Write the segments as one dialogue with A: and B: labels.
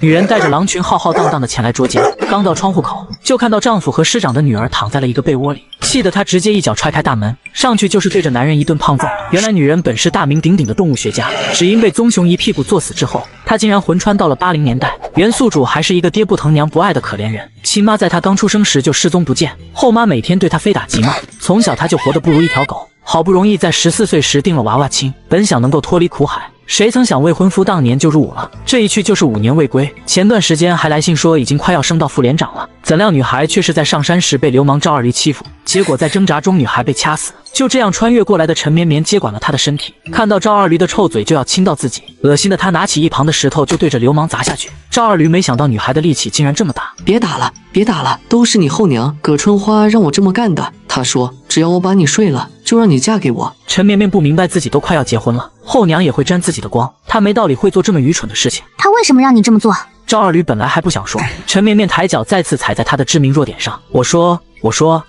A: 女人带着狼群浩浩荡荡的前来捉奸，刚到窗户口，就看到丈夫和师长的女儿躺在了一个被窝里，气得她直接一脚踹开大门，上去就是对着男人一顿胖揍。原来女人本是大名鼎鼎的动物学家，只因被棕熊一屁股坐死之后，她竟然魂穿到了80年代。原宿主还是一个爹不疼娘不爱的可怜人，亲妈在她刚出生时就失踪不见，后妈每天对她非打即骂，从小她就活得不如一条狗。好不容易在14岁时定了娃娃亲，本想能够脱离苦海，谁曾想未婚夫当年就入伍了，这一去就是5年未归。前段时间还来信说已经快要升到副连长了，怎料女孩却是在上山时被流氓赵二驴欺负，结果在挣扎中女孩被掐死。就这样穿越过来的陈绵绵接管了她的身体，看到赵二驴的臭嘴就要亲到自己，恶心的她拿起一旁的石头就对着流氓砸下去。赵二驴没想到女孩的力气竟然这么大，
B: 别打了，别打了，都是你后娘葛春花让我这么干的。她说只要我把你睡了，就让你嫁给我。
A: 陈绵绵不明白自己都快要结婚了，后娘也会沾自己的光，她没道理会做这么愚蠢的事情。
C: 她为什么让你这么做？
A: 赵二驴本来还不想说，陈绵绵抬脚再次踩在他的致命弱点上。我说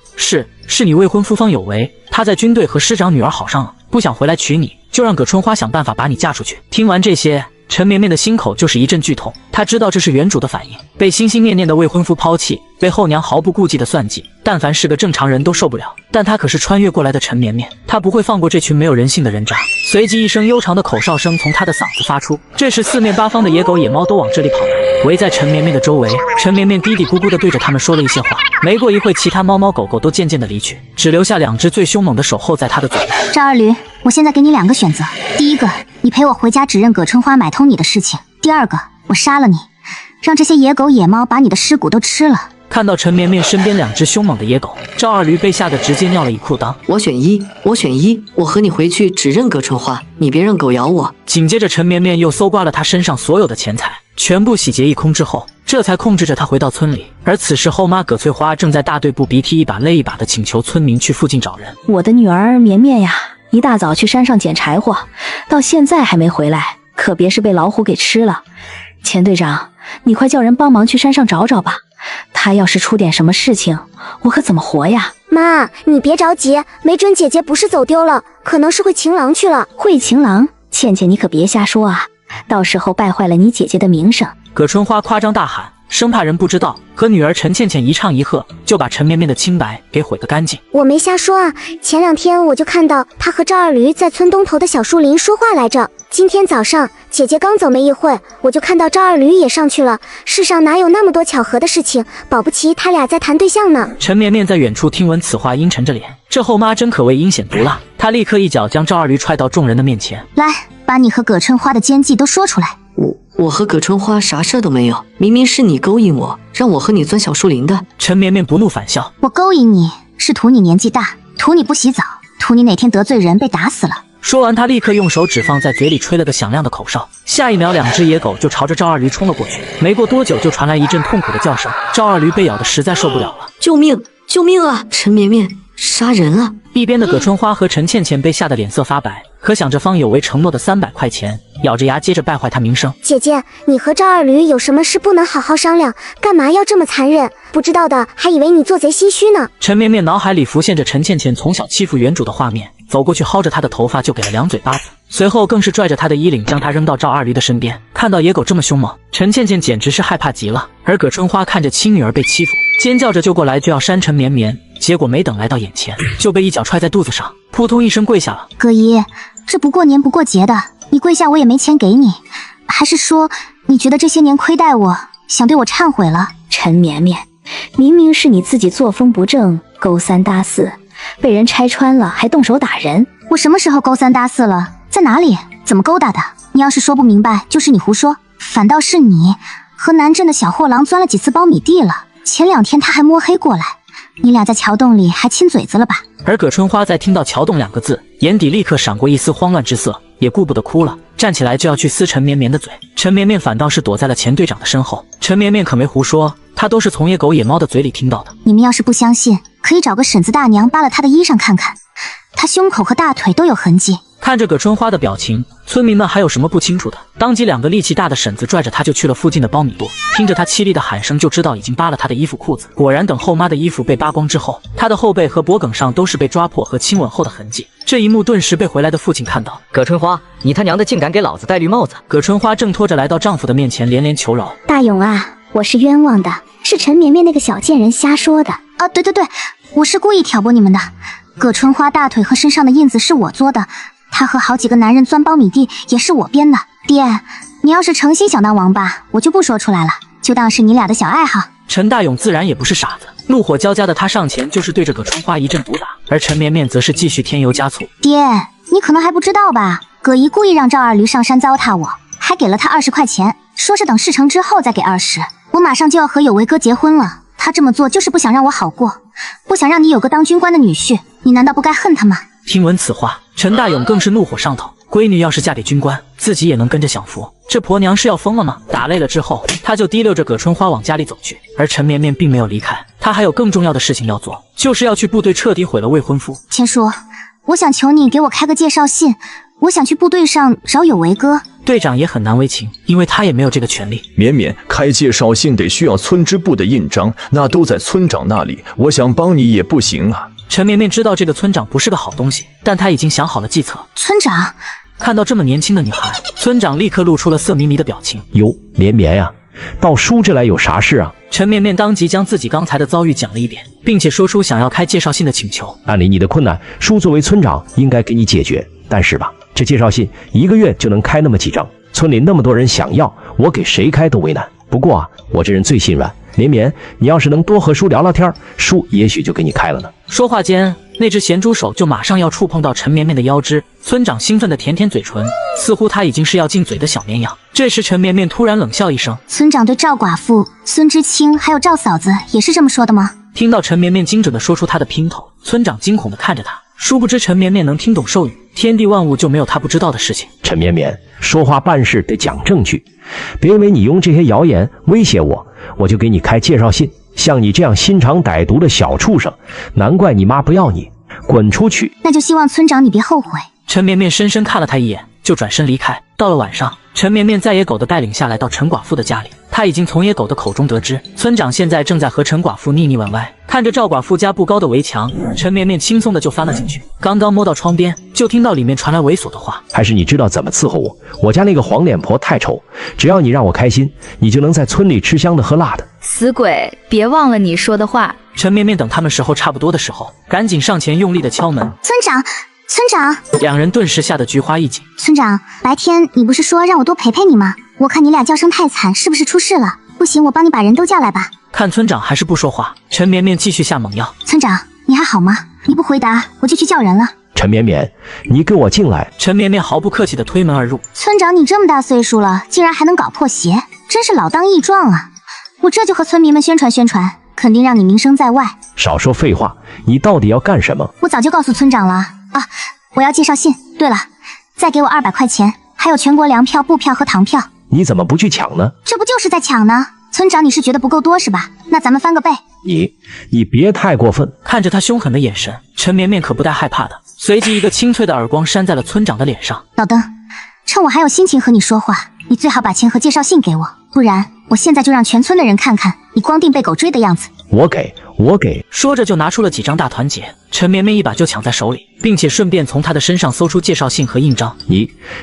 A: 是你未婚夫方有为，他在军队和师长女儿好上了，不想回来娶你，就让葛春花想办法把你嫁出去。听完这些，陈绵绵的心口就是一阵剧痛，她知道这是原主的反应，被心心念念的未婚夫抛弃，被后娘毫不顾忌的算计，但凡是个正常人都受不了。但她可是穿越过来的陈绵绵，她不会放过这群没有人性的人渣。随即一声悠长的口哨声从她的嗓子发出，这时四面八方的野狗野猫都往这里跑来，围在陈绵绵的周围。陈绵绵嘀嘀咕咕地对着他们说了一些话，没过一会，其他猫猫狗狗都渐渐地离去，只留下2只最凶猛的守候在他的嘴里。
C: 赵二驴，我现在给你2个选择，第一个，你陪我回家指认葛春花买通你的事情；第二个，我杀了你，让这些野狗野猫把你的尸骨都吃了。
A: 看到陈绵绵身边2只凶猛的野狗，赵二驴被吓得直接尿了一裤裆。
B: 我选一，我和你回去指认葛春花，你别让狗咬我。
A: 紧接着陈绵绵又搜刮了他身上所有的钱财，全部洗劫一空之后，这才控制着他回到村里。而此时后妈葛翠花正在大队部鼻涕一把泪一把的请求村民去附近找人。
D: 我的女儿绵绵呀，一大早去山上捡柴火，到现在还没回来，可别是被老虎给吃了。钱队长，你快叫人帮忙去山上找找吧，她要是出点什么事情，我可怎么活呀？
E: 妈，你别着急，没准姐姐不是走丢了，可能是会情郎去了。
D: 会情郎？倩倩你可别瞎说啊，到时候败坏了你姐姐的名声。
A: 葛春花夸张大喊，生怕人不知道，和女儿陈倩倩一唱一和，就把陈绵绵的清白给毁个干净。
E: 我没瞎说啊，前2天我就看到她和赵二驴在村东头的小树林说话来着。今天早上姐姐刚走没一会，我就看到赵二驴也上去了。世上哪有那么多巧合的事情，保不齐他俩在谈对象呢。
A: 陈绵绵在远处听闻此话，阴沉着脸，这后妈真可谓阴险毒辣。她立刻一脚将赵二驴踹到众人的面前，
C: 来，把你和葛春花的奸计都说出来。
B: 我和葛春花啥事都没有，明明是你勾引我，让我和你钻小树林的。
A: 陈绵绵不怒反笑，
C: 我勾引你是图你年纪大，图你不洗澡，图你哪天得罪人被打死了。
A: 说完，他立刻用手指放在嘴里吹了个响亮的口哨，下一秒2只野狗就朝着赵二驴冲了过去。没过多久，就传来一阵痛苦的叫声，赵二驴被咬得实在受不了了。
B: 救命！救命啊！陈绵绵杀人了！
A: 一边的葛春花和陈倩倩被吓得脸色发白，可想着方有为承诺的300块钱，咬着牙接着败坏他名声。
E: 姐姐，你和赵二驴有什么事不能好好商量？干嘛要这么残忍？不知道的还以为你做贼心虚呢。
A: 陈绵绵脑海里浮现着陈倩倩从小欺负原主的画面，走过去薅着她的头发就给了2嘴巴子，随后更是拽着她的衣领将她扔到赵二驴的身边。看到野狗这么凶猛，陈倩倩简直是害怕极了。而葛春花看着亲女儿被欺负，尖叫着就过来就要扇陈绵绵，结果没等来到眼前，就被一脚踹在肚子上，扑通一声跪下了。
C: 葛姨，这不过年不过节的，你跪下我也没钱给你，还是说你觉得这些年亏待我，想对我忏悔了？
D: 陈绵绵，明明是你自己作风不正，勾三搭四，被人拆穿了还动手打人。
C: 我什么时候勾三搭四了？在哪里？怎么勾搭的？你要是说不明白，就是你胡说。反倒是你和南镇的小货郎钻了几次苞米地了，前2天他还摸黑过来，你俩在桥洞里还亲嘴子了吧？
A: 而葛春花在听到桥洞2个字，眼底立刻闪过一丝慌乱之色，也顾不得哭了，站起来就要去撕陈绵绵的嘴。陈绵绵反倒是躲在了钱队长的身后。陈绵绵可没胡说，她都是从野狗野猫的嘴里听到的。
C: 你们要是不相信，可以找个婶子大娘扒了她的衣裳看看，她胸口和大腿都有痕迹，
A: 看着葛春花的表情，村民们还有什么不清楚的？当即2个力气大的婶子拽着她就去了附近的苞米垛，听着她凄厉的喊声就知道已经扒了她的衣服裤子。果然，等后妈的衣服被扒光之后，她的后背和脖颈上都是被抓破和亲吻后的痕迹。这一幕顿时被回来的父亲看到。
F: 葛春花，你他娘的竟敢给老子戴绿帽子！
A: 葛春花挣脱着来到丈夫的面前，连连求饶：“
E: 大勇啊，我是冤枉的，是陈绵绵那个小贱人瞎说的。
C: 啊，对，我是故意挑拨你们的。葛春花大腿和身上的印子是我做的，她和好几个男人钻苞米地也是我编的。爹，你要是诚心想当王八，我就不说出来了，就当是你俩的小爱好。”
A: 陈大勇自然也不是傻子，怒火交加的他上前就是对着葛春花一阵毒打，而陈绵绵则是继续添油加醋。
C: 爹，你可能还不知道吧，葛姨故意让赵二驴上山糟蹋我，还给了他20块钱，说是等事成之后再给20。我马上就要和有为哥结婚了，他这么做就是不想让我好过，不想让你有个当军官的女婿，你难道不该恨他吗？
A: 听闻此话，陈大勇更是怒火上头。闺女要是嫁给军官，自己也能跟着享福，这婆娘是要疯了吗？打累了之后，他就提溜着葛春花往家里走去，而陈绵绵并没有离开，她还有更重要的事情要做，就是要去部队彻底毁了未婚夫。
C: 千叔，我想求你给我开个介绍信，我想去部队上找有为哥。
A: 队长也很难为情，因为他也没有这个权利。
G: 绵绵，开介绍信得需要村支部的印章，那都在村长那里，我想帮你也不行啊。
A: 陈绵绵知道这个村长不是个好东西，但他已经想好了计策。
C: 村长
A: 看到这么年轻的女孩，村长立刻露出了色迷迷的表情。
H: 哟，绵绵呀，到叔这来有啥事啊？
A: 陈绵绵当即将自己刚才的遭遇讲了一遍，并且说出想要开介绍信的请求。
H: 按理你的困难，叔作为村长应该给你解决，但是吧，这介绍信1个月就能开那么几张，村里那么多人想要，我给谁开都为难。不过啊，我这人最心软，绵绵，你要是能多和叔聊聊天，叔也许就给你开了呢。
A: 说话间，那只咸猪手就马上要触碰到陈绵绵的腰肢，村长兴奋地舔舔嘴唇，似乎他已经是要进嘴的小绵羊。这时陈绵绵突然冷笑一声：“
C: 村长对赵寡妇、孙知青还有赵嫂子也是这么说的吗？”
A: 听到陈绵绵精准地说出他的姘头，村长惊恐地看着他，殊不知陈绵绵能听懂兽语，天地万物就没有他不知道的事情。
H: 陈绵绵，说话办事得讲证据，别因为你用这些谣言威胁我，我就给你开介绍信。像你这样心肠歹毒的小畜生，难怪你妈不要你，滚出去！
C: 那就希望村长你别后悔。
A: 陈绵绵深深看了他一眼，就转身离开。到了晚上，陈绵绵在野狗的带领下来到陈寡妇的家里，他已经从野狗的口中得知，村长现在正在和陈寡妇腻腻歪歪。看着赵寡妇家不高的围墙，陈绵绵轻松的就翻了进去。刚刚摸到窗边，就听到里面传来猥琐的话：“
H: 还是你知道怎么伺候我？我家那个黄脸婆太丑，只要你让我开心，你就能在村里吃香的喝辣的。”
I: 死鬼，别忘了你说的话。
A: 陈绵绵等他们时候差不多的时候，赶紧上前用力的敲门。
C: 村长，
A: 两人顿时吓得菊花一紧。
C: 村长，白天你不是说让我多陪陪你吗？我看你俩叫声太惨，是不是出事了？不行，我帮你把人都叫来吧。
A: 看村长还是不说话，陈绵绵继续下猛药。
C: 村长，你还好吗？你不回答，我就去叫人了。
H: 陈绵绵，你给我进来！
A: 陈绵绵毫不客气地推门而入。
C: 村长，你这么大岁数了，竟然还能搞破鞋，真是老当益壮啊！我这就和村民们宣传宣传，肯定让你名声在外。
H: 少说废话，你到底要干什么？
C: 我早就告诉村长了啊！我要介绍信。对了，再给我200块钱，还有全国粮票、布票和糖票。
H: 你怎么不去抢呢？
C: 这不就是在抢呢？村长，你是觉得不够多是吧？那咱们翻个倍。
H: 你别太过分！
A: 看着他凶狠的眼神，陈绵绵可不带害怕的，随即一个清脆的耳光扇在了村长的脸上。
C: 老登，趁我还有心情和你说话，你最好把钱和介绍信给我，不然我现在就让全村的人看看你光腚被狗追的样子。
H: 我给。
A: 说着就拿出了几张大团结，陈绵绵一把就抢在手里，并且顺便从他的身上搜出介绍信和印章。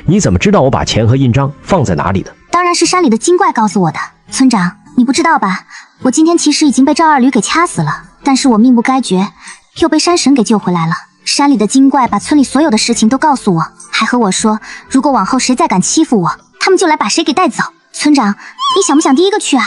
H: 你怎么知道我把钱和印章放在哪里的？
C: 当然是山里的精怪告诉我的。村长，你不知道吧？我今天其实已经被赵二驴给掐死了，但是我命不该绝，又被山神给救回来了。山里的精怪把村里所有的事情都告诉我，还和我说，如果往后谁再敢欺负我，他们就来把谁给带走。村长，你想不想第一个去啊？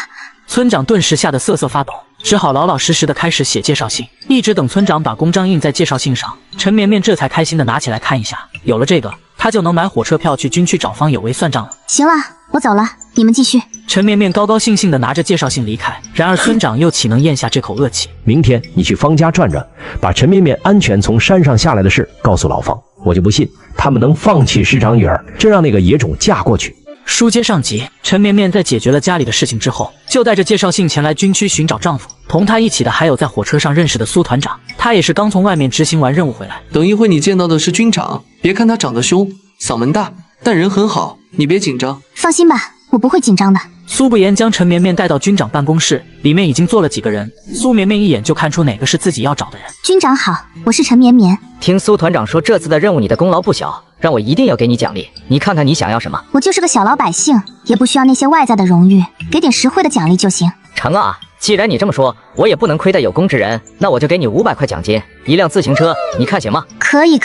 A: 村长顿时吓得瑟瑟发抖，只好老老实实的开始写介绍信，一直等村长把公章印在介绍信上，陈绵绵这才开心的拿起来看一下。有了这个，他就能买火车票去军区找方有为算账了。
C: 行了，我走了，你们继续。
A: 陈绵绵高高兴兴的拿着介绍信离开，然而村长又岂能咽下这口恶气？
H: 明天你去方家转转，把陈绵绵安全从山上下来的事告诉老方，我就不信他们能放弃师长女儿，真让那个野种嫁过去。
A: 书接上集，陈绵绵在解决了家里的事情之后，就带着介绍信前来军区寻找丈夫。同她一起的还有在火车上认识的苏团长，他也是刚从外面执行完任务回来。
B: 等一会你见到的是军长，别看他长得凶，嗓门大，但人很好，你别紧张。
C: 放心吧，我不会紧张的。
A: 苏不言将陈绵绵带到军长办公室，里面已经坐了几个人。苏绵绵一眼就看出哪个是自己要找的人。
C: 军长好，我是陈绵绵。
F: 听苏团长说这次的任务你的功劳不小，让我一定要给你奖励。你看看你想要什么？
C: 我就是个小老百姓，也不需要那些外在的荣誉，给点实惠的奖励就行。
F: 成啊，既然你这么说，我也不能亏待有功之人，那我就给你500块奖金，1辆自行车，你看行吗？
C: 可以，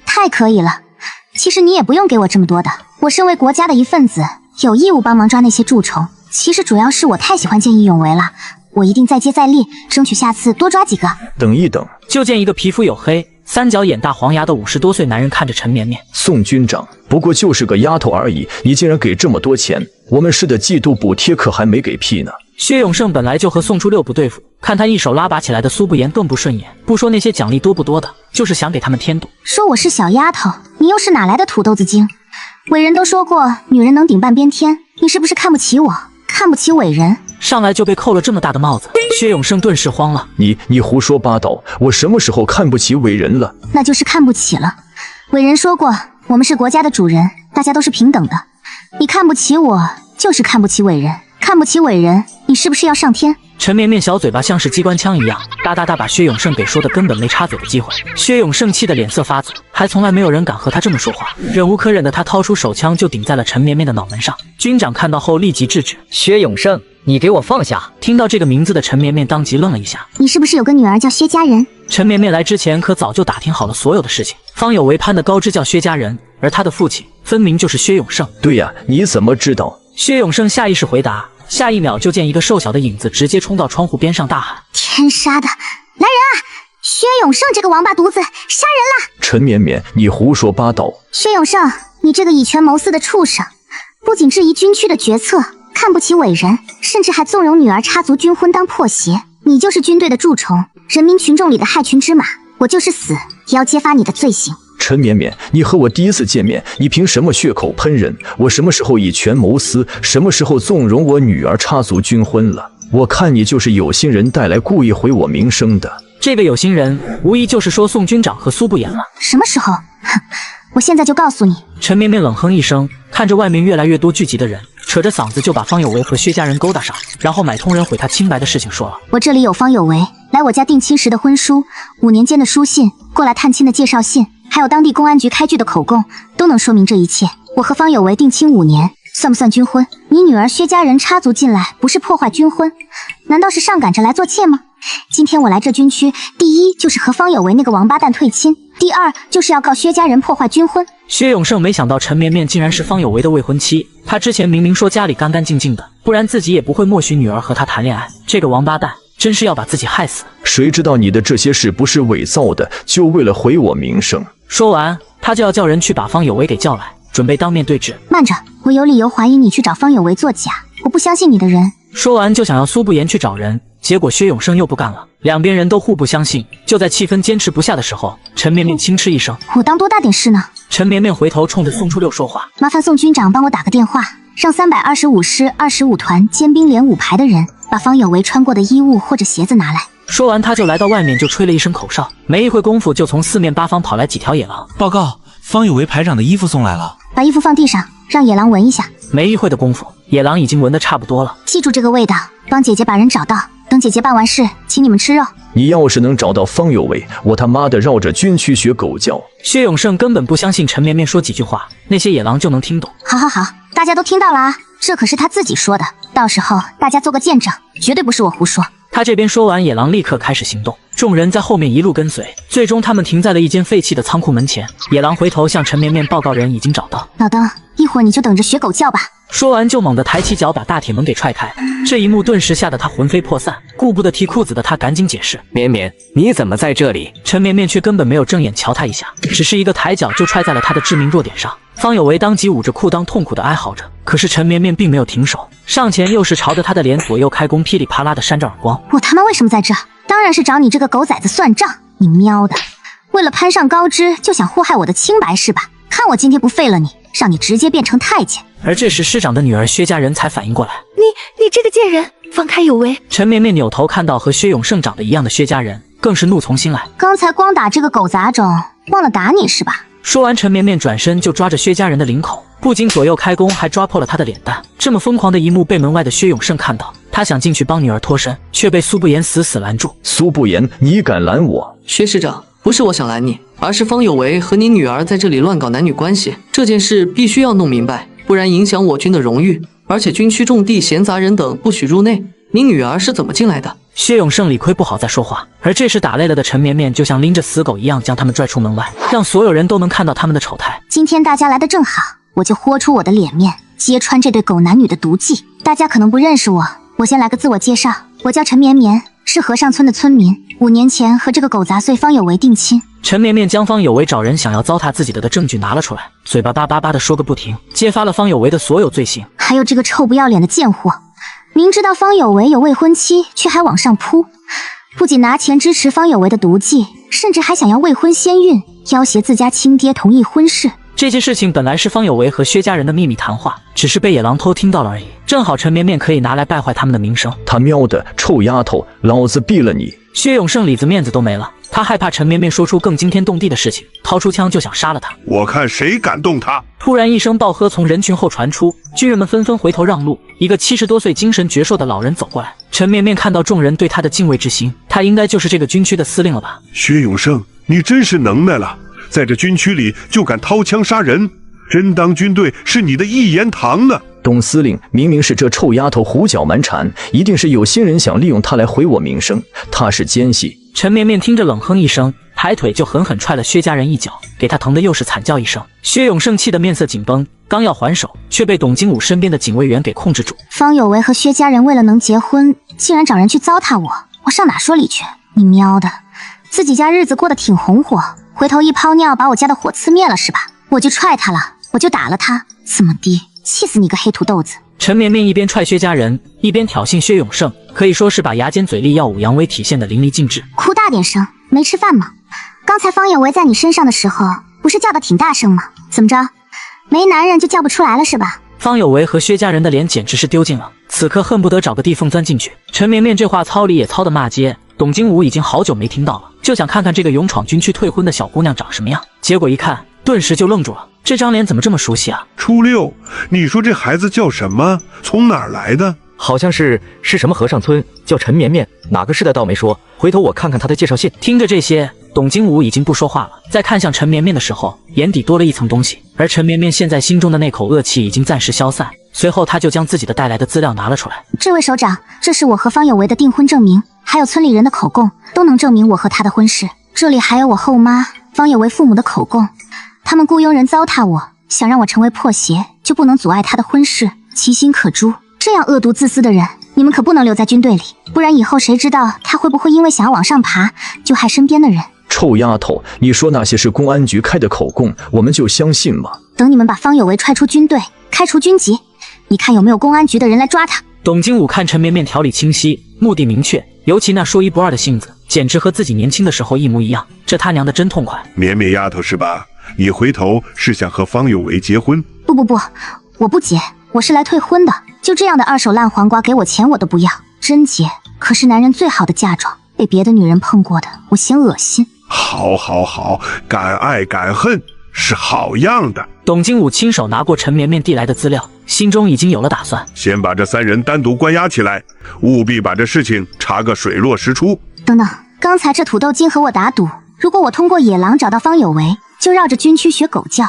C: 太可以了。其实你也不用给我这么多的，我身为国家的一份子，有义务帮忙抓那些蛀虫。其实主要是我太喜欢见义勇为了，我一定再接再厉，争取下次多抓几个。
G: 等一等，
A: 就见一个皮肤黝黑、三角眼大黄牙的50多岁男人看着陈绵绵。
G: 宋军长，不过就是个丫头而已，你竟然给这么多钱，我们市的季度补贴可还没给批呢。
A: 薛永胜本来就和宋初六不对付，看他一手拉拔起来的苏不言更不顺眼。不说那些奖励多不多的，就是想给他们添堵。
C: 说我是小丫头，你又是哪来的土豆子精？伟人都说过，女人能顶半边天，你是不是看不起我？看不起伟人？
A: 上来就被扣了这么大的帽子，薛永胜顿时慌了。
G: 你胡说八道，我什么时候看不起伟人了？
C: 那就是看不起了。伟人说过，我们是国家的主人，大家都是平等的。你看不起我，就是看不起伟人。看不起伟人，你是不是要上天？
A: 陈绵绵小嘴巴像是机关枪一样，哒哒哒把薛永胜给说的根本没插嘴的机会。薛永胜气得脸色发紫，还从来没有人敢和他这么说话。忍无可忍的他掏出手枪就顶在了陈绵绵的脑门上。军长看到后立即制止：
F: 薛永胜，你给我放下！
A: 听到这个名字的陈绵绵当即愣了一下。
C: 你是不是有个女儿叫薛家人？
A: 陈绵绵来之前可早就打听好了所有的事情。方有为攀的高枝叫薛家人，而他的父亲分明就是薛永胜。
G: 对呀，你怎么知道？
A: 薛永胜下意识回答，下一秒就见一个瘦小的影子直接冲到窗户边上大喊：
C: 天杀的，来人啊！薛永胜这个王八犊子杀人了！
G: 陈绵绵，你胡说八道！
C: 薛永胜，你这个以权谋私的畜生，不仅质疑军区的决策，看不起伟人，甚至还纵容女儿插足军婚当破鞋。你就是军队的蛀虫，人民群众里的害群之马，我就是死也要揭发你的罪行。
G: 陈绵绵，你和我第一次见面，你凭什么血口喷人？我什么时候以权谋私？什么时候纵容我女儿插足军婚了？我看你就是有心人带来故意毁我名声的。
A: 这个有心人无疑就是说宋军长和苏不言了。
C: 什么时候？哼，我现在就告诉你。
A: 陈绵绵冷哼一声，看着外面越来越多聚集的人，扯着嗓子就把方有为和薛家人勾搭上，然后买通人毁他清白的事情说了。
C: 我这里有方有为来我家定亲时的婚书，5年间的书信，过来探亲的介绍信，还有当地公安局开具的口供，都能说明这一切。我和方有为定亲5年，算不算军婚？你女儿薛家人插足进来，不是破坏军婚，难道是上赶着来做妾吗？今天我来这军区，第一就是和方有为那个王八蛋退亲，第二就是要告薛家人破坏军婚。
A: 薛永胜没想到陈绵绵竟然是方有为的未婚妻，他之前明明说家里干干净净的，不然自己也不会默许女儿和他谈恋爱。这个王八蛋真是要把自己害死。
G: 谁知道你的这些事不是伪造的，就为了毁我名声。
A: 说完，他就要叫人去把方有为给叫来，准备当面对质。
C: 慢着，我有理由怀疑你去找方有为作假，我不相信你的人。
A: 说完就想要苏不言去找人，结果薛永胜又不干了，两边人都互不相信。就在气氛坚持不下的时候，陈绵绵轻嗤一声：
C: 我当多大点事呢？
A: 陈绵绵回头冲着宋初六说话：
C: 麻烦宋军长帮我打个电话，让325师25团尖兵连5排的人把方有为穿过的衣物或者鞋子拿来。
A: 说完他就来到外面就吹了一声口哨，没一会功夫就从四面八方跑来几条野狼。
J: 报告，方有为排长的衣服送来了。
C: 把衣服放地上，让野狼闻一下。
A: 没一会的功夫，野狼已经闻得差不多了。
C: 记住这个味道，帮姐姐把人找到，等姐姐办完事请你们吃肉。
G: 你要是能找到方有为，我他妈的绕着军区学狗叫。
A: 薛永胜根本不相信陈绵绵说几句话，那些野狼就能听懂。
C: 好，大家都听到了啊，这可是他自己说的，到时候大家做个见证，绝对不是我胡说。
A: 他这边说完，野狼立刻开始行动，众人在后面一路跟随，最终他们停在了一间废弃的仓库门前。野狼回头向陈绵绵报告人已经找到。
C: 老登，一会儿你就等着学狗叫吧。
A: 说完就猛地抬起脚把大铁门给踹开，这一幕顿时吓得他魂飞魄散，顾不得提裤子的他赶紧解释：
F: 绵绵，你怎么在这里？
A: 陈绵绵却根本没有正眼瞧他一下，只是一个抬脚就踹在了他的致命弱点上。方有为当即捂着裤裆痛苦的哀嚎着，可是陈绵绵并没有停手，上前又是朝着他的脸左右开弓，噼里啪啦的扇着耳光。
C: 我他妈为什么在这？当然是找你这个狗崽子算账！你喵的，为了攀上高枝就想祸害我的清白是吧？看我今天不废了你！让你直接变成太监。
A: 而这时师长的女儿薛家人才反应过来，
D: 你这个贱人，放开有为！
A: 陈绵绵扭头看到和薛永胜长得一样的薛家人，更是怒从心来。
C: 刚才光打这个狗杂种，忘了打你是吧？
A: 说完，陈绵绵转身就抓着薛家人的领口，不仅左右开弓，还抓破了他的脸蛋。这么疯狂的一幕被门外的薛永胜看到，他想进去帮女儿脱身，却被苏不言死死拦住。
G: 苏不言，你敢拦我？
B: 薛师长，不是我想拦你，而是方有为和你女儿在这里乱搞男女关系，这件事必须要弄明白，不然影响我军的荣誉。而且军区种地、闲杂人等不许入内。你女儿是怎么进来的？
A: 薛永胜理亏不好再说话，而这时打累了的陈绵绵就像拎着死狗一样将他们拽出门外，让所有人都能看到他们的丑态。
C: 今天大家来的正好，我就豁出我的脸面，揭穿这对狗男女的毒计。大家可能不认识我，我先来个自我介绍，我叫陈绵绵，是和尚村的村民，5年前和这个狗杂碎方有为定亲。
A: 陈绵绵将方有为找人想要糟蹋自己的证据拿了出来，嘴巴叭叭叭的说个不停，揭发了方有为的所有罪行。
C: 还有这个臭不要脸的贱货，明知道方有为有未婚妻，却还往上扑，不仅拿钱支持方有为的毒计，甚至还想要未婚先孕，要挟自家亲爹同意婚事。
A: 这件事情本来是方有为和薛家人的秘密谈话，只是被野狼偷听到了而已，正好陈绵绵可以拿来败坏他们的名声。
G: 他喵的，臭丫头，老子毙了你！
A: 薛永胜里子面子都没了，他害怕陈绵绵说出更惊天动地的事情，掏出枪就想杀了他。
K: 我看谁敢动他！
A: 突然一声暴喝从人群后传出，军人们纷纷回头让路，一个70多岁精神矍铄的老人走过来。陈绵绵看到众人对他的敬畏之心，他应该就是这个军区的司令了吧？
K: 薛永胜，你真是能耐了，在这军区里就敢掏枪杀人，真当军队是你的一言堂呢！
G: 董司令，明明是这臭丫头胡搅蛮缠，一定是有心人想利用她来毁我名声，她是奸细。
A: 陈绵绵听着冷哼一声，抬腿就狠狠踹了薛家人一脚，给他疼的又是惨叫一声。薛永胜气得面色紧绷，刚要还手，却被董金武身边的警卫员给控制住。
C: 方有为和薛家人为了能结婚，竟然找人去糟蹋我，我上哪说理去？你喵的，自己家日子过得挺红火，回头一泡尿把我家的火呲灭了是吧？我就踹他了，我就打了他，怎么的？气死你个黑土豆子！
A: 陈绵绵一边踹薛家人，一边挑衅薛永胜，可以说是把牙尖嘴利、耀武扬威体现得淋漓尽致。
C: 哭大点声，没吃饭吗？刚才方有为在你身上的时候，不是叫得挺大声吗？怎么着，没男人就叫不出来了是吧？
A: 方有为和薛家人的脸简直是丢尽了，此刻恨不得找个地缝钻进去。陈绵绵这话糙理也糙的骂街，董金武已经好久没听到了，就想看看这个勇闯军区退婚的小姑娘长什么样。结果一看，顿时就愣住了，这张脸怎么这么熟悉啊？
K: 初六，你说这孩子叫什么？从哪儿来的？
F: 好像是什么和尚村，叫陈绵绵，哪个世代倒没说，回头我看看他的介绍信。
A: 听着这些，董金武已经不说话了，在看向陈绵绵的时候，眼底多了一层东西，而陈绵绵现在心中的那口恶气已经暂时消散。随后他就将自己的带来的资料拿了出来。
C: 这位首长，这是我和方有为的订婚证明，还有村里人的口供，都能证明我和他的婚事。这里还有我后妈方有为父母的口供，他们雇佣人糟蹋我，想让我成为破鞋，就不能阻碍他的婚事，其心可诛。这样恶毒自私的人，你们可不能留在军队里，不然以后谁知道他会不会因为想要往上爬，就害身边的人。
G: 臭丫头，你说那些是公安局开的口供，我们就相信吗？
C: 等你们把方有为踹出军队，开除军籍，你看有没有公安局的人来抓他。
A: 董金武看陈绵绵条理清晰，目的明确，尤其那说一不二的性子，简直和自己年轻的时候一模一样，这他娘的真痛快。
K: 绵绵丫头是吧？你回头是想和方有为结婚？
C: 不，我不结，我是来退婚的。就这样的二手烂黄瓜，给我钱我都不要。真结，可是男人最好的嫁妆，被别的女人碰过的，我嫌恶心。
K: 好，敢爱敢恨是好样的。
A: 董金武亲手拿过陈绵绵递来的资料，心中已经有了打算。
K: 先把这3人单独关押起来，务必把这事情查个水落石出。
C: 等等，刚才这土豆精和我打赌，如果我通过野狼找到方有为，就绕着军区学狗叫。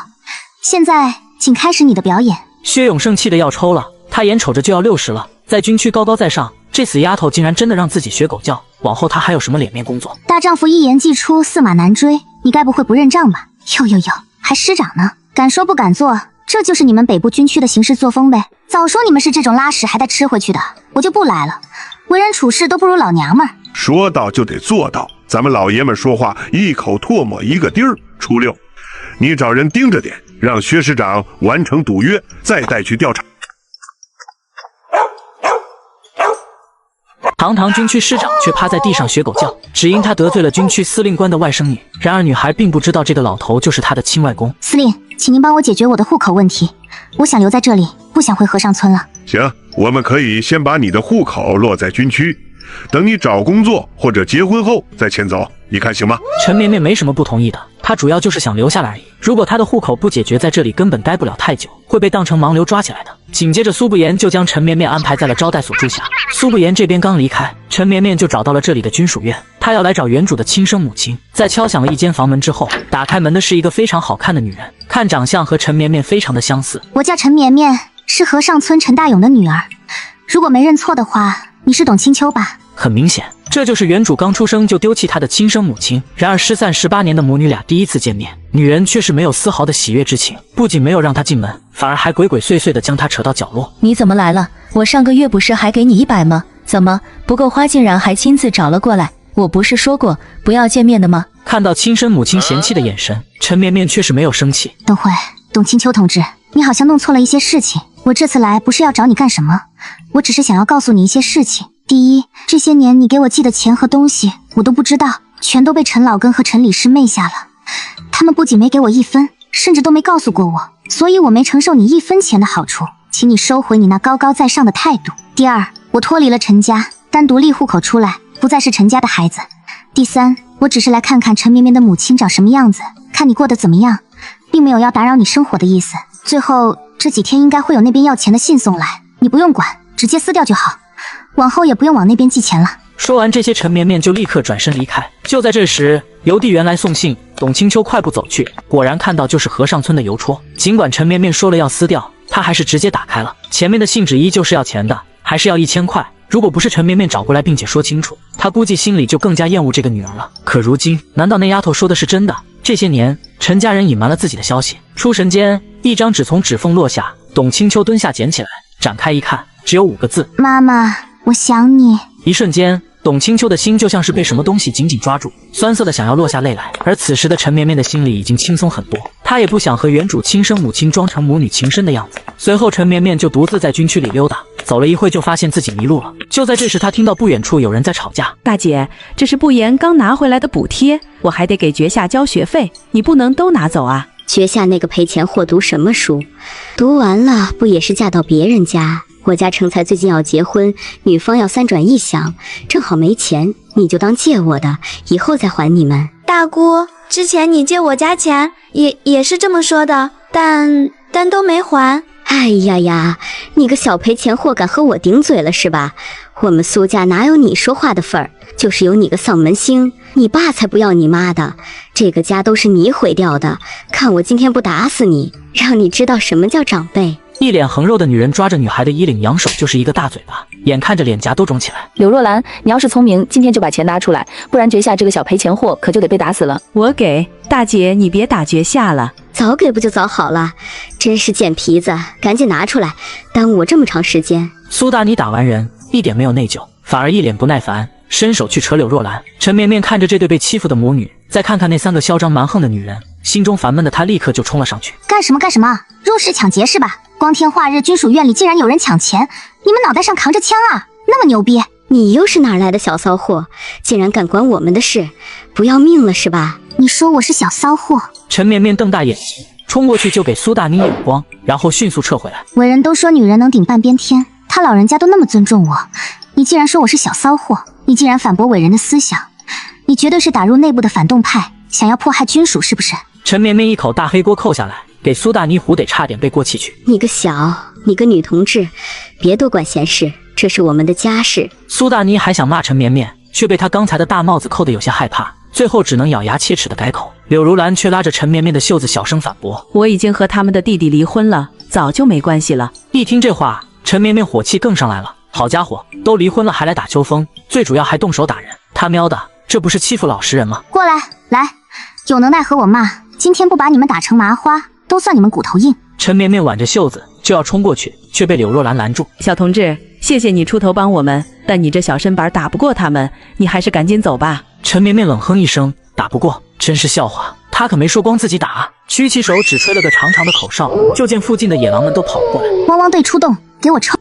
C: 现在请开始你的表演。
A: 薛永胜气得要抽了，他眼瞅着就要60了，在军区高高在上，这死丫头竟然真的让自己学狗叫，往后他还有什么脸面工作？
C: 大丈夫一言既出，驷马难追，你该不会不认账吧？哟，还师长呢，敢说不敢做，这就是你们北部军区的行事作风呗。早说你们是这种拉屎还带吃回去的，我就不来了。为人处事都不如老娘们儿。
K: 说到就得做到，咱们老爷们说话一口唾沫一个钉儿。初六，你找人盯着点，让薛师长完成赌约，再带去调查。
A: 堂堂军区师长却趴在地上学狗叫，只因他得罪了军区司令官的外甥女。然而女孩并不知道这个老头就是他的亲外公。
C: 司令，请您帮我解决我的户口问题。我想留在这里，不想回和尚村了。
K: 行，我们可以先把你的户口落在军区，等你找工作或者结婚后再迁走，你看行吗？
A: 陈绵绵没什么不同意的，她主要就是想留下来而已。如果她的户口不解决，在这里根本待不了太久，会被当成盲流抓起来的。紧接着，苏不言就将陈绵绵安排在了招待所住下。苏不言这边刚离开，陈绵绵就找到了这里的军属院，她要来找原主的亲生母亲。在敲响了一间房门之后，打开门的是一个非常好看的女人，看长相和陈绵绵非常的相似。
C: 我叫陈绵绵，是和尚村陈大勇的女儿。如果没认错的话，你是董清秋吧？
A: 很明显，这就是原主刚出生就丢弃她的亲生母亲。然而失散18年的母女俩第一次见面，女人却是没有丝毫的喜悦之情，不仅没有让她进门，反而还鬼鬼祟祟地将她扯到角落。
D: 你怎么来了？我上个月不是还给你100吗？怎么不够花，竟然还亲自找了过来？我不是说过不要见面的吗？
A: 看到亲生母亲嫌弃的眼神，陈绵绵却是没有生气。
C: 等会，董清秋同志，你好像弄错了一些事情。我这次来不是要找你干什么，我只是想要告诉你一些事情。第一，这些年你给我寄的钱和东西，我都不知道，全都被陈老根和陈李师妹下了。他们不仅没给我1分，甚至都没告诉过我，所以我没承受你1分钱的好处，请你收回你那高高在上的态度。第二，我脱离了陈家，单独立户口出来，不再是陈家的孩子。第三，我只是来看看陈绵绵的母亲长什么样子，看你过得怎么样，并没有要打扰你生活的意思。最后这几天应该会有那边要钱的信送来，你不用管，直接撕掉就好，往后也不用往那边寄钱了。
A: 说完这些，陈绵绵就立刻转身离开。就在这时，邮递员来送信，董清秋快步走去，果然看到就是和尚村的邮戳。尽管陈绵绵说了要撕掉，他还是直接打开了。前面的信纸依旧是要钱的，还是要1000块。如果不是陈绵绵找过来并且说清楚，他估计心里就更加厌恶这个女儿了。可如今，难道那丫头说的是真的？这些年，陈家人隐瞒了自己的消息。出神间，一张纸从指缝落下，董清秋蹲下捡起来，展开一看，只有5个字：
C: 妈妈，我想你。
A: 一瞬间，董清秋的心就像是被什么东西紧紧抓住，酸涩的想要落下泪来。而此时的陈绵绵的心里已经轻松很多，她也不想和原主亲生母亲装成母女情深的样子。随后，陈绵绵就独自在军区里溜达，走了一会就发现自己迷路了。就在这时，她听到不远处有人在吵架。
L: 大姐，这是不言刚拿回来的补贴，我还得给绝夏交学费，你不能都拿走啊。
M: 绝夏那个赔钱货读什么书？读完了不也是嫁到别人家？我家成才最近要结婚，女方要3转1响，正好没钱，你就当借我的，以后再还你们。
N: 大姑，之前你借我家钱也是这么说的，但都没还。
M: 哎呀呀，你个小赔钱货敢和我顶嘴了是吧？我们苏家哪有你说话的份儿？就是有你个丧门星，你爸才不要你妈的，这个家都是你毁掉的，看我今天不打死你，让你知道什么叫长辈。
A: 一脸横肉的女人抓着女孩的衣领，扬手就是一个大嘴巴，眼看着脸颊都肿起来。
D: 柳若兰，你要是聪明，今天就把钱拿出来，不然绝夏这个小赔钱货可就得被打死了。
L: 我给大姐，你别打绝夏了，
M: 早给不就早好了，真是贱皮子，赶紧拿出来，耽误我这么长时间。
A: 苏大妮打完人，一点没有内疚，反而一脸不耐烦，伸手去扯柳若兰。陈绵绵看着这对被欺负的母女，再看看那3个嚣张蛮横的女人，心中烦闷的她立刻就冲了上去。
C: 干什么干什么？入室抢劫是吧？光天化日，军属院里竟然有人抢钱，你们脑袋上扛着枪啊？那么牛逼？
M: 你又是哪来的小骚货，竟然敢管我们的事，不要命了是吧？
C: 你说我是小骚货？
A: 陈绵绵瞪大眼睛，冲过去就给苏大妮眼光，然后迅速撤回来。
C: 伟人都说女人能顶半边天，他老人家都那么尊重我，你竟然说我是小骚货，你竟然反驳伟人的思想，你绝对是打入内部的反动派，想要迫害军属是不是？
A: 陈绵绵一口大黑锅扣下来，给苏大妮唬得差点背过气去。
M: 你个女同志，别多管闲事，这是我们的家事。
A: 苏大妮还想骂陈绵绵，却被她刚才的大帽子扣得有些害怕，最后只能咬牙切齿的改口。柳如兰却拉着陈绵绵的袖子小声反驳：
L: 我已经和他们的弟弟离婚了，早就没关系了。
A: 一听这话，陈绵绵火气更上来了。好家伙，都离婚了还来打秋风，最主要还动手打人，他喵的，这不是欺负老实人吗？
C: 过来，来，有能耐和我骂，今天不把你们打成麻花，都算你们骨头硬。
A: 陈绵绵挽着袖子就要冲过去，却被柳若兰拦住。
L: 小同志，谢谢你出头帮我们，但你这小身板打不过他们，你还是赶紧走吧。
A: 陈绵绵冷哼一声，打不过，真是笑话，他可没说光自己打，举起手只吹了个长长的口哨，就见附近的野狼们都跑过来。
C: 汪汪队出动，给我抽！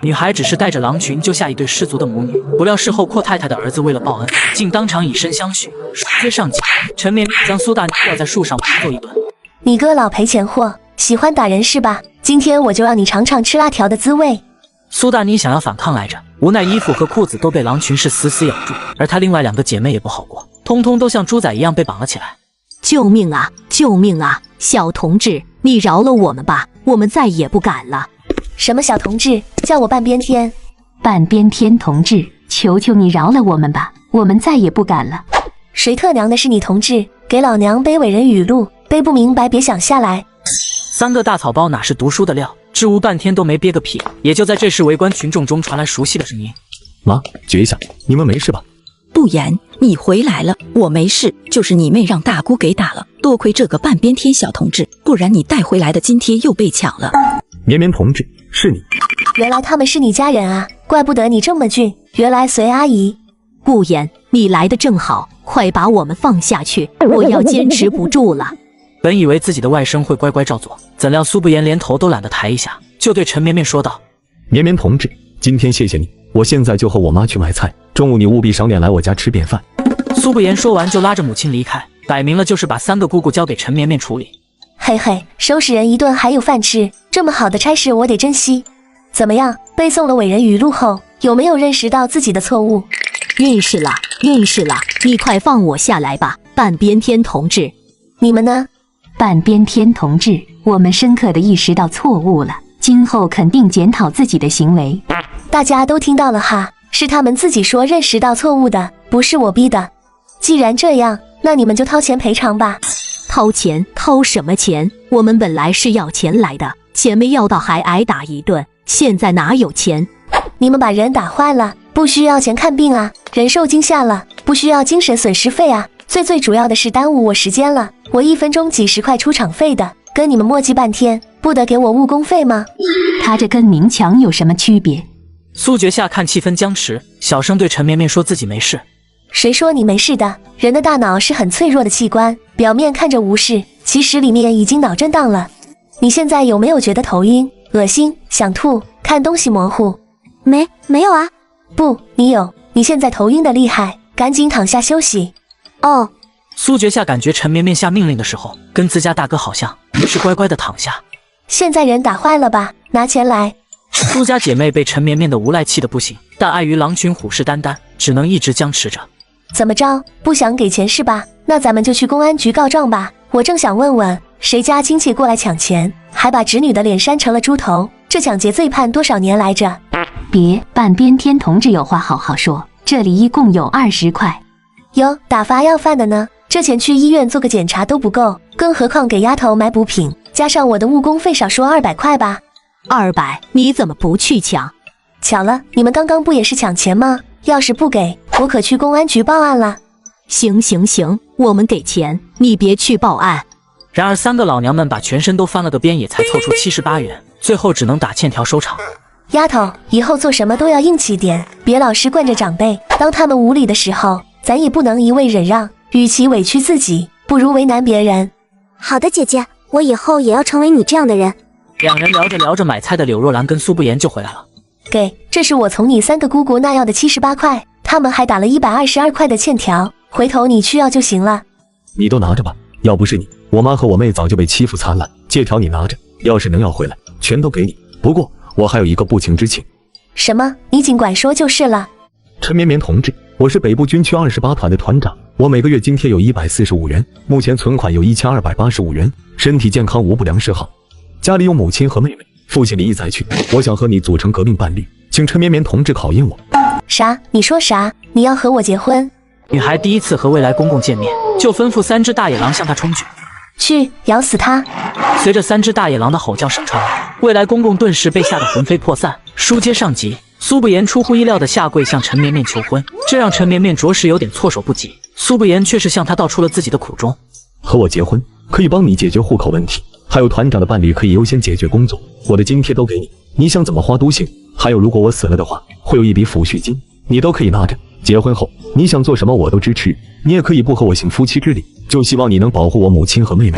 A: 女孩只是带着狼群救下一对失足的母女，不料事后阔太太的儿子为了报恩，竟当场以身相许，书接上集。陈绵绵将苏大妮吊在树上批斗一顿。
O: 你哥老赔钱货，喜欢打人是吧？今天我就让你尝尝吃辣条的滋味。
A: 苏大妮想要反抗来着，无奈衣服和裤子都被狼群是死死咬住，而她另外2个姐妹也不好过，通通都像猪仔一样被绑了起来。
D: 救命啊！救命啊！小同志，你饶了我们吧，我们再也不敢了。
O: 什么小同志？叫我半边天。
C: 半边天同志，求求你饶了我们吧，我们再也不敢了。
O: 谁特娘的是你同志？给老娘背伟人语录，背不明白别想下来。
A: 3个大草包哪是读书的料，支吾半天都没憋个屁。也就在这时，围观群众中传来熟悉的声音：
P: 妈，绝下，你们没事吧？
Q: 不言，你回来了，我没事，就是你妹让大姑给打了，多亏这个半边天小同志，不然你带回来的津贴又被抢了。
P: 绵绵同志，是你。
O: 原来他们是你家人啊，怪不得你这么俊。原来随阿姨。
D: 顾言，你来的正好，快把我们放下去，我要坚持不住了。
A: 本以为自己的外甥会乖乖照做，怎料苏不言连头都懒得抬一下，就对陈绵绵说道：
P: 绵绵同志，今天谢谢你，我现在就和我妈去买菜，中午你务必赏脸来我家吃便饭。
A: 苏不言说完就拉着母亲离开，摆明了就是把3个姑姑交给陈绵绵处理。
O: 嘿嘿，收拾人一顿还有饭吃，这么好的差事我得珍惜。怎么样，背诵了伟人语录后，有没有认识到自己的错误？
D: 认识了，认识了，你快放我下来吧，半边天同志。
O: 你们呢？
C: 半边天同志，我们深刻地意识到错误了，今后肯定检讨自己的行为。
O: 大家都听到了哈，是他们自己说认识到错误的，不是我逼的。既然这样，那你们就掏钱赔偿吧。
D: 掏钱？掏什么钱？我们本来是要钱来的，钱没要到还挨打一顿，现在哪有钱？
O: 你们把人打坏了，不需要钱看病啊，人受惊吓了，不需要精神损失费啊，最主要的是耽误我时间了，我1分钟几10块出场费的，跟你们磨叽半天，不得给我误工费吗？
C: 他这跟明抢有什么区别？
A: 苏觉夏看气氛僵持，小声对陈绵绵说自己没事。
O: 谁说你没事的？人的大脑是很脆弱的器官，表面看着无事，其实里面已经脑震荡了。你现在有没有觉得头晕、恶心、想吐、看东西模糊？
E: 没有啊。
O: 不，你有，你现在头晕的厉害，赶紧躺下休息。
E: 哦。
A: 苏觉夏感觉陈绵绵下命令的时候跟自家大哥好像，于是乖乖的躺下。
O: 现在人打坏了吧？拿钱来。
A: 苏家姐妹被陈绵绵的无赖气得不行，但碍于狼群虎视眈眈，只能一直僵持着。
O: 怎么着？不想给钱是吧？那咱们就去公安局告状吧。我正想问问，谁家亲戚过来抢钱，还把侄女的脸扇成了猪头，这抢劫罪判多少年来着？
C: 别，半边天同志有话好好说，这里一共有20块。
O: 哟，打发要饭的呢？这钱去医院做个检查都不够，更何况给丫头买补品，加上我的误工费，少说200块吧。
D: 200？你怎么不去抢？
O: 巧了，你们刚刚不也是抢钱吗？要是不给，我可去公安局报案了。
D: 行，我们给钱，你别去报案。
A: 然而3个老娘们把全身都翻了个遍，也才凑出78元，最后只能打欠条收场。
O: 丫头，以后做什么都要硬气点，别老是惯着长辈。当他们无理的时候，咱也不能一味忍让，与其委屈自己，不如为难别人。
E: 好的，姐姐，我以后也要成为你这样的人。
A: 2人聊着买菜的柳若兰跟苏不言就回来了。
O: 给，这是我从你3个姑姑那要的78块，他们还打了122块的欠条，回头你去要就行了。
P: 你都拿着吧，要不是你，我妈和我妹早就被欺负惨了。借条你拿着，要是能要回来，全都给你。不过我还有一个不情之请。
O: 什么？你尽管说就是了。
P: 陈绵绵同志，我是北部军区28团的团长，我每个月津贴有145元，目前存款有1285元，身体健康无不良嗜好，家里有母亲和妹妹，父亲离异再去，我想和你组成革命伴侣，请陈绵绵同志考验我。
O: 啥？你说啥？你要和我结婚？
A: 女孩第一次和未来公公见面，就吩咐3只大野狼向她冲去。
O: 去，咬死他！
A: 随着3只大野狼的吼叫声传来，未来公公顿时被吓得魂飞魄散。书接上集，苏不言出乎意料的下跪向陈绵绵求婚，这让陈绵绵着实有点措手不及。苏不言却是向她道出了自己的苦衷：
P: 和我结婚可以帮你解决户口问题，还有团长的伴侣可以优先解决工作，我的津贴都给你，你想怎么花都行。还有如果我死了的话，会有一笔抚恤金，你都可以拿着。结婚后你想做什么我都支持，你也可以不和我行夫妻之礼，就希望你能保护我母亲和妹妹。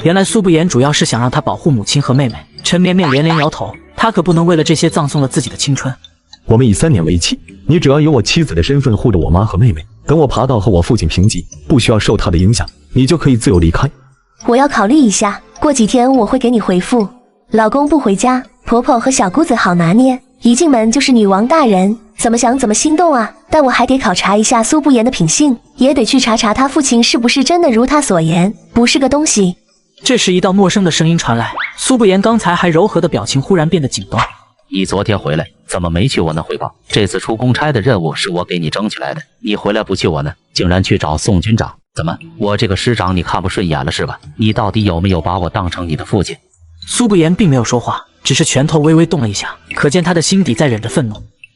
A: 原来苏不言主要是想让她保护母亲和妹妹。陈绵绵连连摇头，她他可不能为了这些葬送了自己的青春。
P: 我们以3年为期，你只要有我妻子的身份护着我妈和妹妹，等我爬到和我父亲平级，不需要受他的影响，你就可以自由离开。
O: 我要考虑一下，过几天我会给你回复。老公不回家，婆婆和小姑子好拿捏，一进门就是女王大人，怎么想怎么心动啊！但我还得考察一下苏不言的品性，也得去查查他父亲是不是真的如他所言，不是个东西。
A: 这时一道陌生的声音传来，苏不言刚才还柔和的表情忽然变得紧绷。
R: 你昨天回来怎么没去我那汇报？这次出公差的任务是我给你争取来的，你回来不去我那，竟然去找宋军长，怎么我这个师长你看不顺眼了是吧？你到底有没有把我当成你的父亲？
A: 苏不言并没有说话，只是拳头微微动了一下，可见他的心底在忍着愤怒。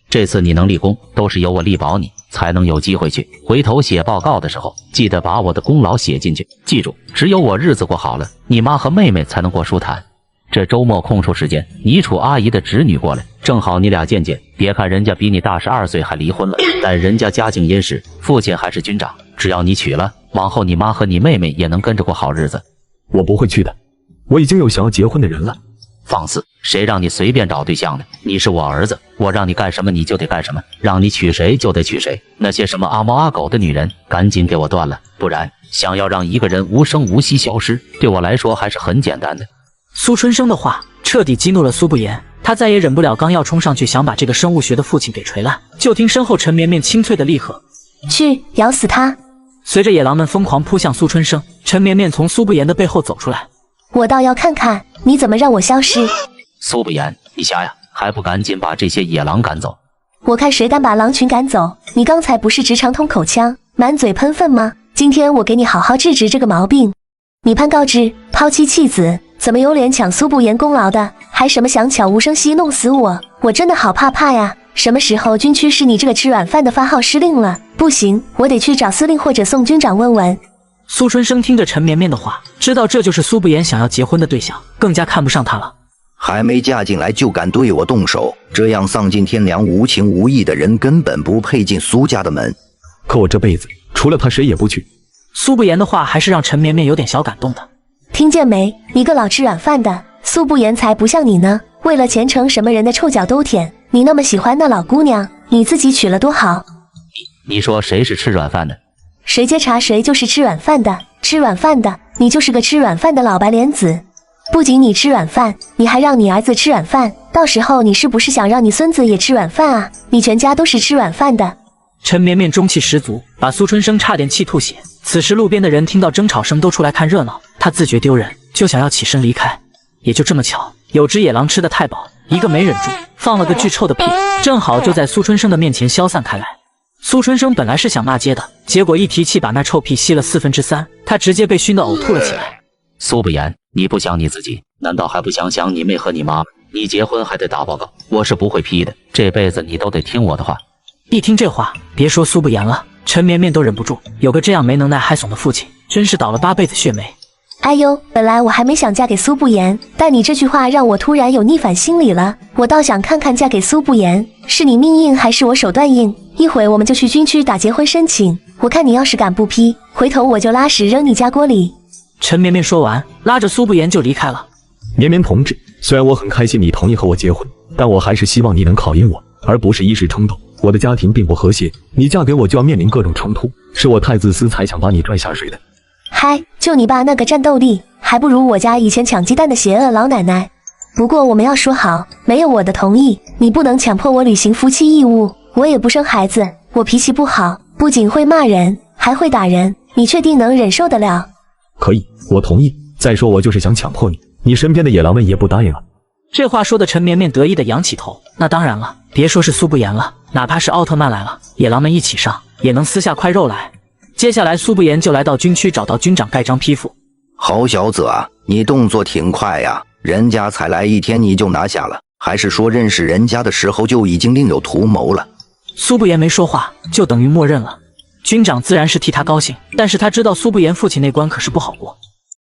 R: 这次你能立功，都是由我力保你，才能有机会去。回头写报告的时候，记得把我的功劳写进去。记住，只有我日子过好了，你妈和妹妹才能过舒坦。这周末空出时间，你楚阿姨的侄女过来，正好你俩见见。别看人家比你大12岁还离婚了，但人家家境殷实，父亲还是军长。只要你娶了，往后你妈和你妹妹也能跟着过好日子。
P: 我不会去的，我已经有想要结婚的人了。
R: 放肆！谁让你随便找对象的？你是我儿子，我让你干什么你就得干什么，让你娶谁就得娶谁。那些什么阿猫阿狗的女人，赶紧给我断了，不然想要让一个人无声无息消失，对我来说还是很简单的。
A: 苏春生的话彻底激怒了苏不言，他再也忍不了，刚要冲上去想把这个生物学的父亲给锤烂，就听身后陈绵绵清脆的厉喝：“
O: 去，咬死他！”
A: 随着野狼们疯狂扑向苏春生，陈绵绵从苏不言的背后走出来。
O: 我倒要看看你怎么让我消失！
R: 苏不言，你瞎呀，还不赶紧把这些野狼赶走！
O: 我看谁敢把狼群赶走！你刚才不是直肠通口腔，满嘴喷粪吗？今天我给你好好治治这个毛病！你潘高志抛妻弃子，怎么有脸抢苏不言功劳的？还什么想悄无声息弄死我？我真的好怕怕呀！什么时候军区是你这个吃软饭的发号施令了？不行，我得去找司令或者宋军长问问。
A: 苏春生听着陈绵绵的话，知道这就是苏不言想要结婚的对象，更加看不上他了。
S: 还没嫁进来就敢对我动手，这样丧尽天良、无情无义的人根本不配进苏家的门。
P: 可我这辈子除了他谁也不去。
A: 苏不言的话还是让陈绵绵有点小感动的。
O: 听见没？你个老吃软饭的，苏不言才不像你呢，为了前程什么人的臭脚都舔。你那么喜欢那老姑娘，你自己娶了多好。
R: 你说谁是吃软饭的？
O: 谁接茬谁就是吃软饭的，吃软饭的，你就是个吃软饭的老白莲子。不仅你吃软饭，你还让你儿子吃软饭，到时候你是不是想让你孙子也吃软饭啊？你全家都是吃软饭的。
A: 陈绵绵中气十足，把苏春生差点气吐血。此时路边的人听到争吵声都出来看热闹，他自觉丢人，就想要起身离开。也就这么巧，有只野狼吃得太饱，一个没忍住，放了个巨臭的屁，正好就在苏春生的面前消散开来。苏春生本来是想骂街的，结果一提气把那臭屁吸了3/4，他直接被熏得呕吐了起来。
R: 苏不言，你不想你自己，难道还不想想你妹和你妈吗？你结婚还得打报告，我是不会批的，这辈子你都得听我的话。
A: 一听这话，别说苏不言了，陈绵绵都忍不住，有个这样没能耐还怂的父亲，真是倒了8辈子血霉。
O: 哎呦，本来我还没想嫁给苏不言，但你这句话让我突然有逆反心理了。我倒想看看嫁给苏不言，是你命硬还是我手段硬？一会我们就去军区打结婚申请，我看你要是敢不批，回头我就拉屎扔你家锅里。
A: 陈绵绵说完，拉着苏不言就离开了。
P: 绵绵同志，虽然我很开心你同意和我结婚，但我还是希望你能考验我，而不是一时冲动。我的家庭并不和谐，你嫁给我就要面临各种冲突，是我太自私才想把你拽下水的。
O: 嗨，就你爸那个战斗力，还不如我家以前抢鸡蛋的邪恶老奶奶。不过我们要说好，没有我的同意，你不能强迫我履行夫妻义务。我也不生孩子，我脾气不好，不仅会骂人，还会打人，你确定能忍受得了？
P: 可以，我同意。再说我就是想强迫你，你身边的野狼们也不答应啊。
A: 这话说的陈绵绵得意的扬起头，那当然了，别说是苏不言了，哪怕是奥特曼来了，野狼们一起上也能撕下块肉来。接下来苏不言就来到军区，找到军长盖章批复。
S: 好小子啊，你动作挺快呀，人家才来1天你就拿下了，还是说认识人家的时候就已经另有图谋了？
A: 苏不言没说话，就等于默认了。军长自然是替他高兴，但是他知道苏不言父亲那关可是不好过。